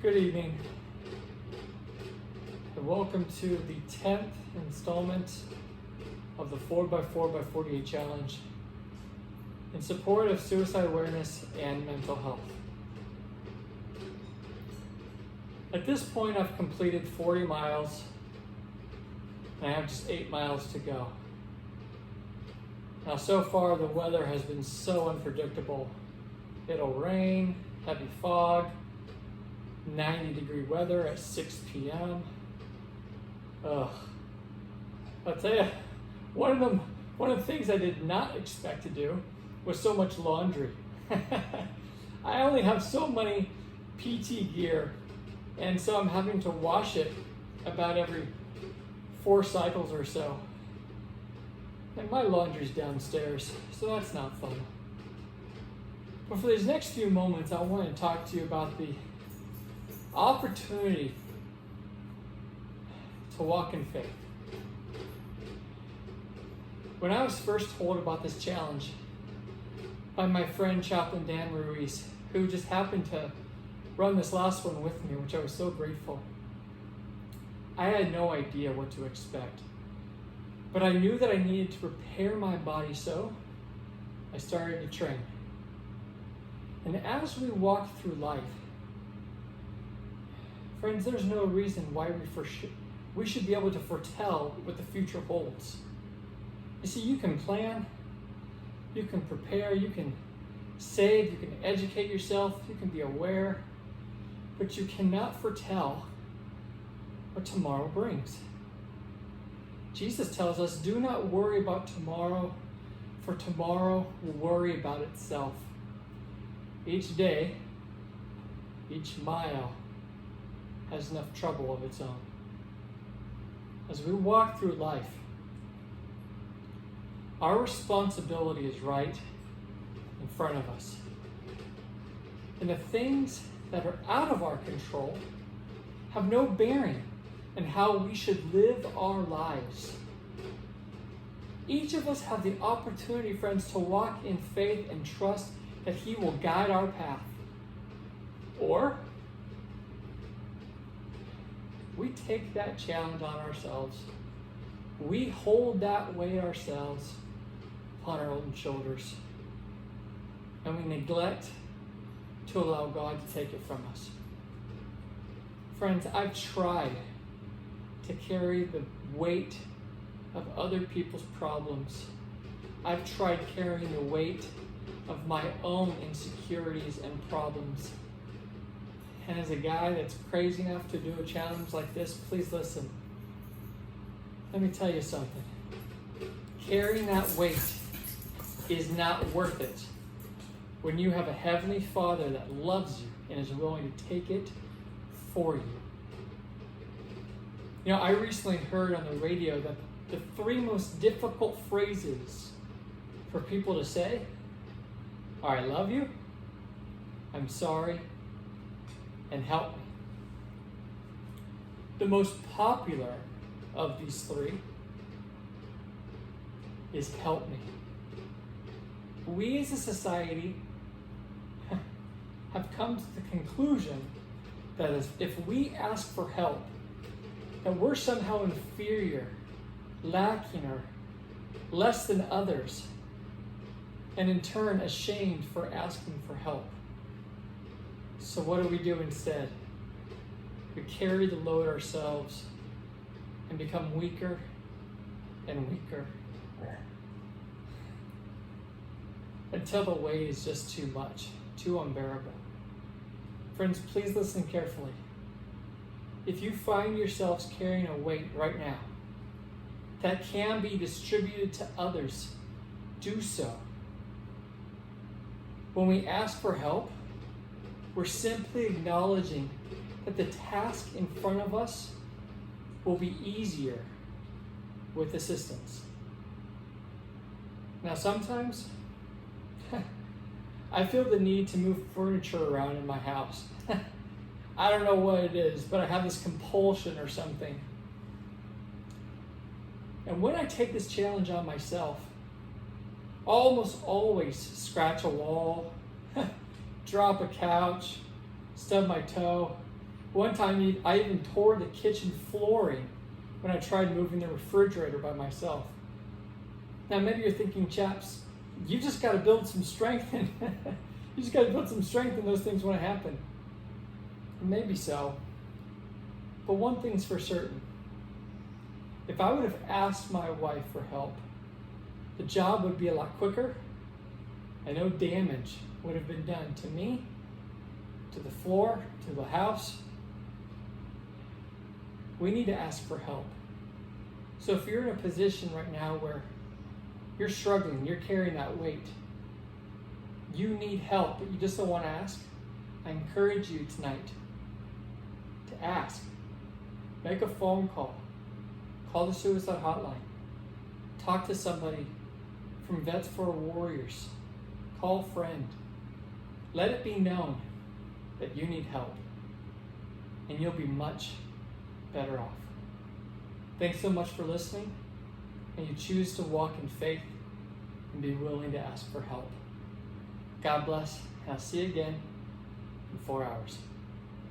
Good evening, and welcome to the 10th installment of the 4x4x48 challenge in support of suicide awareness and mental health. At this point, I've completed 40 miles, and I have just 8 miles to go. Now, so far, the weather has been so unpredictable. It'll rain, heavy fog, 90-degree weather at 6 p.m. Ugh. I'll tell you, one of the things I did not expect to do was so much laundry. I only have so many PT gear, and so I'm having to wash it about every 4 cycles or so. And my laundry's downstairs, so that's not fun. But for these next few moments, I want to talk to you about the opportunity to walk in faith. When I was first told about this challenge by my friend Chaplain Dan Ruiz, who just happened to run this last one with me, which I was so grateful, I had no idea what to expect. But I knew that I needed to prepare my body, so I started to train. And as we walk through life, friends, there's no reason why we should be able to foretell what the future holds. You see, you can plan, you can prepare, you can save, you can educate yourself, you can be aware, but you cannot foretell what tomorrow brings. Jesus tells us, do not worry about tomorrow, for tomorrow will worry about itself. Each day, each mile has enough trouble of its own. As we walk through life, our responsibility is right in front of us. And the things that are out of our control have no bearing on how we should live our lives. Each of us have the opportunity, friends, to walk in faith and trust that He will guide our path. Or we take that challenge on ourselves. We hold that weight ourselves upon our own shoulders. And we neglect to allow God to take it from us. Friends, I've tried to carry the weight of other people's problems. I've tried carrying the weight of my own insecurities and problems. And as a guy that's crazy enough to do a challenge like this, please listen. Let me tell you something. Carrying that weight is not worth it when you have a Heavenly Father that loves you and is willing to take it for you. You know, I recently heard on the radio that the 3 most difficult phrases for people to say are, I love you, I'm sorry, and help me. The most popular of these 3 is help me. We as a society have come to the conclusion that if we ask for help, that we're somehow inferior, lacking, or less than others, and in turn ashamed for asking for help. So what do we do instead? We carry the load ourselves and become weaker and weaker until the weight is just too much, too unbearable. Friends, please listen carefully. If you find yourselves carrying a weight right now that can be distributed to others, do so. When we ask for help, we're simply acknowledging that the task in front of us will be easier with assistance. Now, sometimes I feel the need to move furniture around in my house. I don't know what it is, but I have this compulsion or something. And when I take this challenge on myself, I almost always scratch a wall, drop a couch, stub my toe, One time I even tore the kitchen flooring when I tried moving the refrigerator by myself. Now maybe you're thinking, chaps, you just got to build some strength and you just got to build some strength and those things won't happen. Maybe so. But one thing's for certain. If I would have asked my wife for help, the job would be a lot quicker and no damage would have been done to me, to the floor, to the house. We need to ask for help. So if you're in a position right now where you're struggling, you're carrying that weight, you need help, but you just don't want to ask, I encourage you tonight to ask. Make a phone call. Call the suicide hotline. Talk to somebody from Vets for Warriors. Call a friend. Let it be known that you need help, and you'll be much better off. Thanks so much for listening, and you choose to walk in faith and be willing to ask for help. God bless, and I'll see you again in 4 hours.